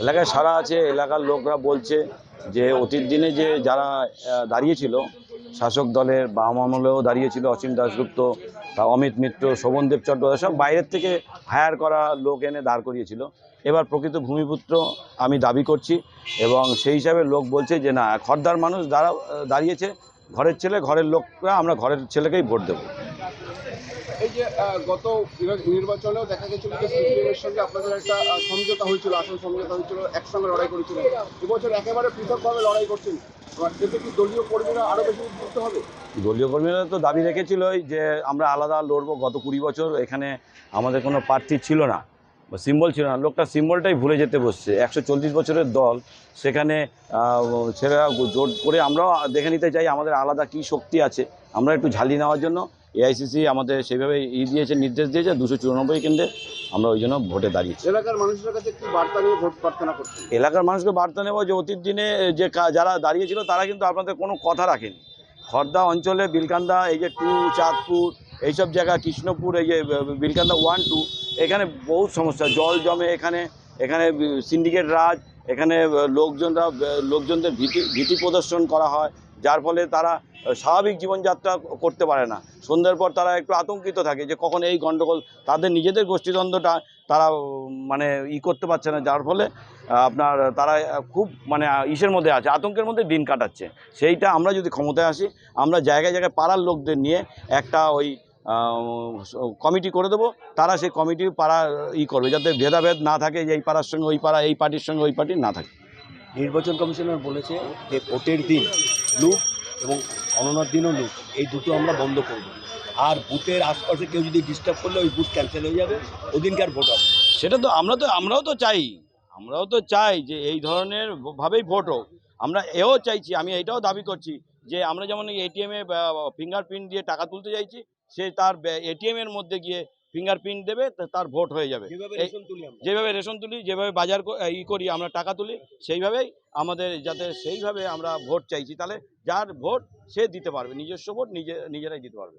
এলাকায় সারা আছে। এলাকার লোকরা বলছে যে অতীত দিনে যে যারা দাঁড়িয়েছিল শাসক দলের বাম আমলেও দাঁড়িয়েছিল, অসীম দাশগুপ্ত, অমিত মিত্র, শোভনদেব চট্টোপাধ্যায়, সব বাইরের থেকে হায়ার করা লোক এনে দাঁড় করিয়েছিল। এবার প্রকৃত ভূমিপুত্র আমি দাবি করছি এবং সেই হিসাবে লোক বলছে যে না, খর্দার মানুষ দাঁড়িয়েছে, ঘরের ছেলে, ঘরের লোকরা, আমরা ঘরের ছেলেকেই ভোট দেবো। এই যে গত নির্বাচনেও দেখা গেছিল যে সিপিএমের সঙ্গে আপনাদের একটা সমঝোতা হয়েছিল, আসন সমঝোতা হয়েছিল, একসঙ্গে লড়াই করেছিলেন। এবছর একেবারে পৃথকভাবে লড়াই করছেন, এতে কি দলীয় কর্মীরা আরও বেশি উদ্বুদ্ধ হবে? দলীয় কর্মীরা তো দাবি রেখেছিলই যে আমরা আলাদা লড়বো। গত 20 বছর এখানে আমাদের কোনো প্রার্থী ছিল না, সিম্বল ছিল না। লোকটা সিম্বলটাই ভুলে যেতে বসছে। 140 বছরের দল, সেখানে ছেলেরা জোট করে আমরাও দেখে নিতে চাই আমাদের আলাদা কী শক্তি আছে। আমরা একটু ঝালিয়ে নেওয়ার জন্য এআইসিসি আমাদের সেইভাবে দিয়েছে, নির্দেশ দিয়েছে। 294 কেন্দ্রে আমরা ওই জন্য ভোটে দাঁড়িয়েছি। এলাকার মানুষের কাছে কি বার্তা নিয়ে ভোট প্রার্থনা করছেন? এলাকার মানুষকে বার্তা নেব যে অতীত দিনে যে যারা দাঁড়িয়েছিল তারা কিন্তু আপনাদের কোনো কথা রাখেনি। খর্দা অঞ্চলে বিলকান্দা, এই যে 2, চাঁদপুর, এইসব জায়গা, কৃষ্ণপুর, এই যে বিলকান্দা 1, 2, এখানে বহুত সমস্যা, জল জমে। এখানে সিন্ডিকেট রাজ, এখানে লোকজনদের ভীতি প্রদর্শন করা হয়, যার ফলে তারা স্বাভাবিক জীবনযাত্রা করতে পারে না। সন্ধ্যার পর তারা একটু আতঙ্কিত থাকে যে কখন এই গণ্ডগোল, তাদের নিজেদের গোষ্ঠীদ্বন্দ্বটা তারা মানে করতে পারছে না, যার ফলে আপনার তারা খুব মানে ইসের মধ্যে আছে, আতঙ্কের মধ্যে দিন কাটাচ্ছে। সেইটা আমরা যদি ক্ষমতায় আসি, আমরা জায়গায় জায়গায় পাড়ার লোকদের নিয়ে একটা ওই কমিটি করে দেবো। তারা সেই কমিটি পাড়া করবে, যাতে ভেদাভেদ না থাকে, যে এই পাড়ার সঙ্গে ওই পাড়া, এই পার্টির সঙ্গে ওই পার্টি না থাকে। নির্বাচন কমিশনার বলেছে যে ভোটের দিন লুট এবং গণনার দিনও লুট, এই দুটো আমরা বন্ধ করব। আর বুথের আশপাশে কেউ যদি ডিস্টার্ব করলে ওই বুথ ক্যান্সেল হয়ে যাবে, ওদিনকার ভোট হবে। সেটা তো আমরাও তো চাই যে এই ধরনের ভাবেই ভোট হোক। আমরা চাইছি, আমি এইটাও দাবি করছি যে আমরা যেমন এটিএমে ফিঙ্গারপ্রিন্ট দিয়ে টাকা তুলতে চাইছি, সে তার এটিএমের মধ্যে গিয়ে ফিঙ্গারপ্রিন্ট দেবে, তার ভোট হয়ে যাবে। যেভাবে রেশন তুলি, যেভাবে বাজার করি, আমরা টাকা তুলি, সেইভাবেই আমাদের যাতে সেইভাবে আমরা ভোট চাইছি। তাহলে যার ভোট সে দিতে পারবে, নিজস্ব ভোট নিজেরাই দিতে পারবে।